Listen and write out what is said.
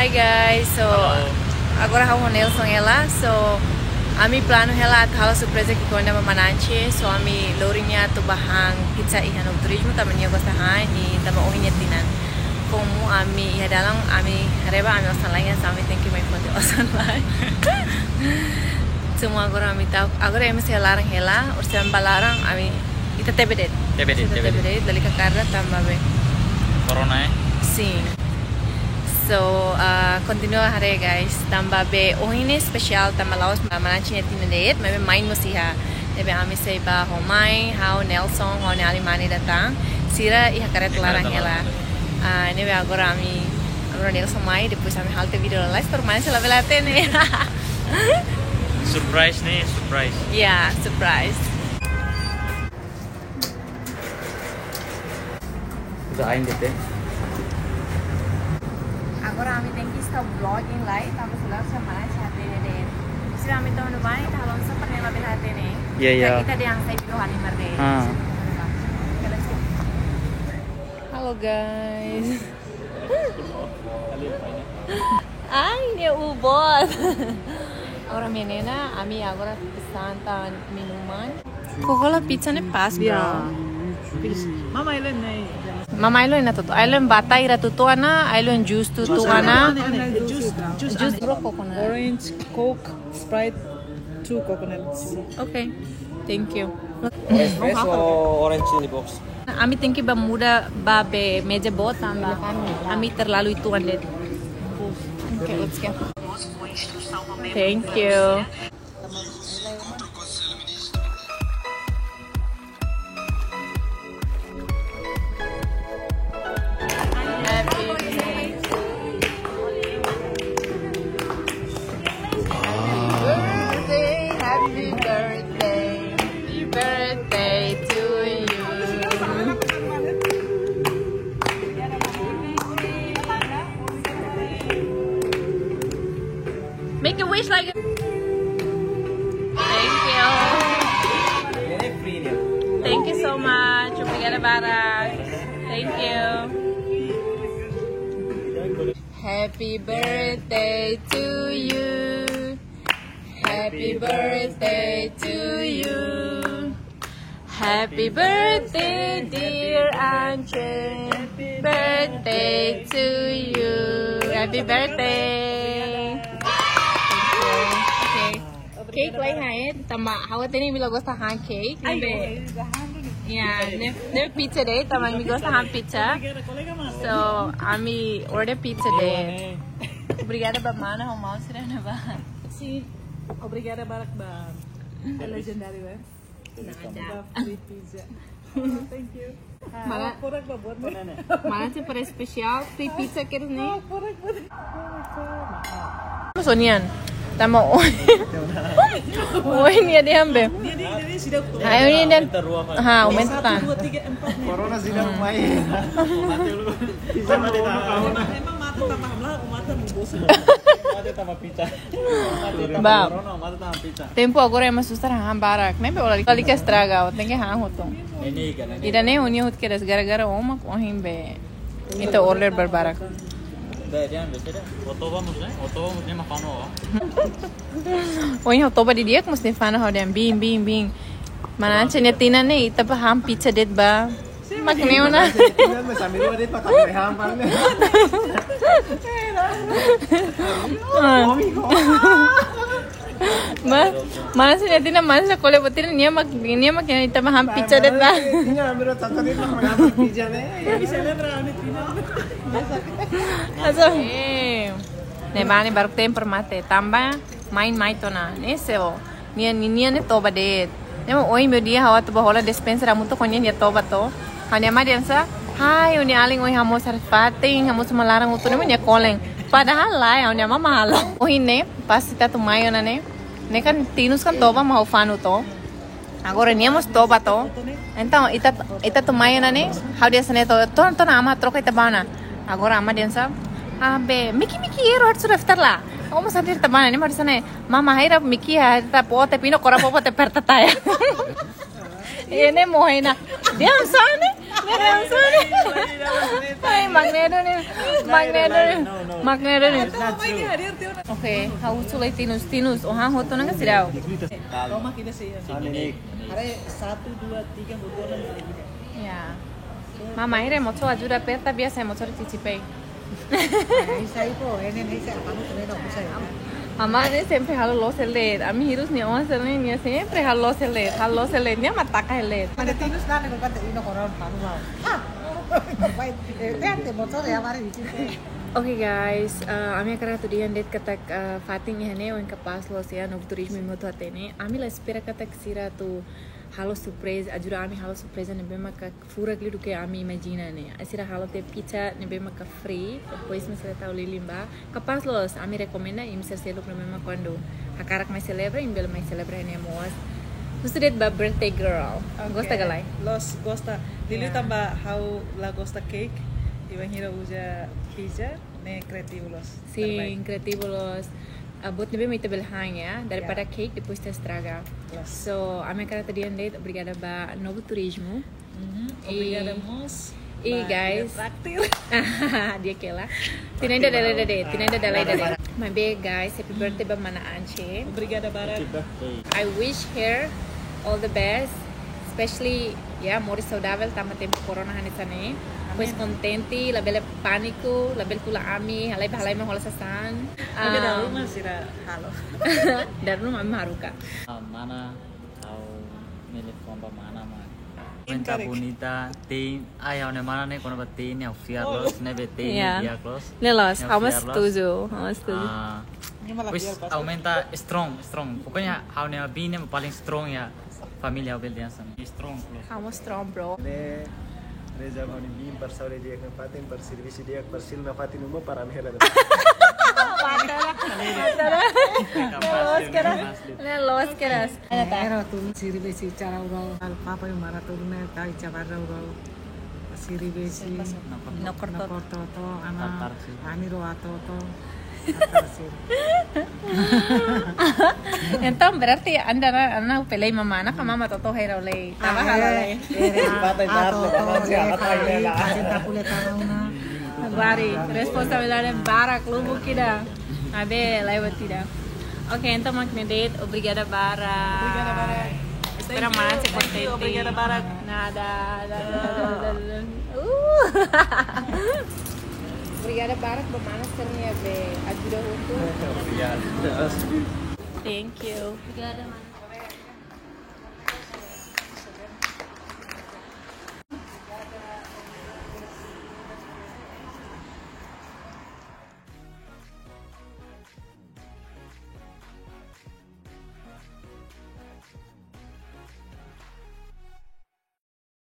Hi guys, so agora vamos Nelson ela, so ami plano ela at halos surpresa que quando mananche, so ami lourinya to bahang pizza ihan no turismo tamanya gostahan ni tama ohinya tinan. Como ami ya dalam ami reba ami osan lain so ami thank you my friend osan lain. Semua agora ami tahu agora ami se larang ela, ursan balarang ami ita TBD dali kakarda tambah be. Corona Sim. So, continua hari guys. Tambah be ini spesial tambah laos mananchi tinadet, mas main musiha. Debe ami say ba homai, how Nelson, how Alimani datang. Sira iha karet larang hela. Nebe agora ami Nelson mai, depois ami halte video live por mana sila belate ne. Surprise nih, surprise. Yeah, surprise. Udah aing deh. Agora kami thank you stop vlogging live, tapos sila sa mana sa atin din. Sila kami tahu naman, talon sa pernah lebih hati nih. Iya. Kita di angsa video hari merde. Halo guys. Ay, ini ubod. Agora menina, ami agora pesan minuman. Coca-Cola pizza ne pas, bro. Mama ilan na Mama ilo na tuto. Ilo bata ira tuto ana, ilo juice tuto ana. Juice bro coconut. Orange, Coke, Sprite, 2 coconuts. Okay. Thank you. Espresso orange chili box. Ami thank you ba muda ba be meja bot tamba. Ami terlalu itu ande. Okay, let's go. Thank you. Make a wish like. Thank you. Thank you so much. Obrigada barang. Thank you. Happy birthday to you. Happy birthday to you. Happy birthday, dear Anche. Happy birthday to you. Happy birthday. Cake like hai tama hawa teni mi logo sa han cake nebe yeah ne pizza day tama mi gosta han pizza so ami order pizza day obrigada ba mana ho mau sira na ba Si, obrigada barak ba. Legendary ba? nada Free pizza. Thank you. Mana Kurang ba buat mo? mana se para especial free pizza queres ne Kurang ba? Sonian tama oi ni ada ambe Dia sudah ayo ni dan ha aumentan 1, 2, 3, 4. Corona sudah main. Mati lu. Bisa mati tahu. Emang mata tambah hamlah, mata mau bosan. Mati tambah pizza. Ba. Corona mati tambah pizza. Tempo agora é uma sustar han barak nem be ola ali que estraga tem que han hoto Ini kan. ida ne uni hot que gara-gara oma ko himbe itu order berbarak Dia ambil saja. Oto vamos ni makano. oi hoto ba di dia que mesti fana ho dem bim bim bim mana chene tina ne ita pa ham pizza det ba makneo na mana chene tina mana sa kole botir niya mak ita pa ham pizza det ba Aso. Ne bani baru temper mate tambah main to na ne seo nia ne toba det ne oi meu dia hawa to bola dispenser amu to konya nia toba to hanya ma densa hai uni aling oi hamo sar fating hamo semalarang utu ne nia koleng padahal lai nya mama halo oi ne pas kita tu mayo na ne kan tinus kan toba mau fanu to agora niamos toba to então ita tu mayo na ne how dia sane to ama troca ita bana agora ama densa abe miki ero harus daftar lah Como sadir teman ini mari sana mama haira miki haira pote pino kora pote pertataya Ini mau enak. Diam sana. Ay, magneto nih. Oke, how sulay tinus. Ohang hoto nang siraw. Roma kita sih. Hari 1, 2, 3 bobolan lagi. Ya. Mama ire mocho ajura peta biasa mocho cicipei. Isa po, ini isa kamu tuloy na usay. Mama ini siempre halo los el led. A mi hirus ni awan selen ni siempre halo los el led. Ni mataka el led. Ada tinus na ko pati ino koron panu mau. Baik, te motor ya mari di sini. Okay guys, ami akan tu dia net katak fating ihane o inka pas los ya no turismo moto atene. Ami la espera katak sira tu halo surprise ajura ami halo surprise ne bema ka fura glidu ke ami imagina ne. Asira halo te pizza ne bema ka free, depois me seleta o lilimba. Capaz los ami recomenda im ser selo problema quando hakarak mai celebra im bel mai celebra ne moas. Gusto det ba birthday girl. Gosta galay. Los gosta. Dili tamba how la gosta cake. Iban hira uja pizza ne creativos. Sim, creativos. Buat nabi may tabelhang ya daripada cake depois te estraga. So, a minha cara tadi andei obrigada ba Novo Turismo. Obrigada mos. E guys, Traktir. dia kela. Tinenda dalai. My big guys, happy birthday ba mana Anche. Obrigada Barak. I wish her all the best, especially ya more saudável tama tempo corona hanisane. Pois contente, label pânico, label kula ami, halai mo hola sasan. Obrigada rumah sira halo. Dari rumah maruka. Mana tahu milik kompa mana mah. Cuenta bonita, tem, ayaw na mana ne kono ba tem ya fiarlos, ne be tem ya close. Nelos, vamos tudo. Pues aumenta strong. Pokoknya how ne bine paling strong ya família obediência. Strong close. Vamos strong bro. Reza mau bim per saure dia ke paten per servisi dia per silna patin umum para mehela. Nelos keras. Era tu siri besi cara urau al papa yang marah tu ne tai cabar urau. Siri besi Nokortot. to ana ani ro ato to. Então berarti anda pelei mama anak mama toto hero lei. Tama halai. Bari, responsabilidade Barak lubu kida. Abe lewat tidak. Oke, então magnedet, obrigada Barak. Obrigada Barak. Espera mais se contente. Obrigada Barak. Nada. Obrigada Barak bermana sernya be ajuda untuk. Obrigado. Thank you. Obrigada, mana.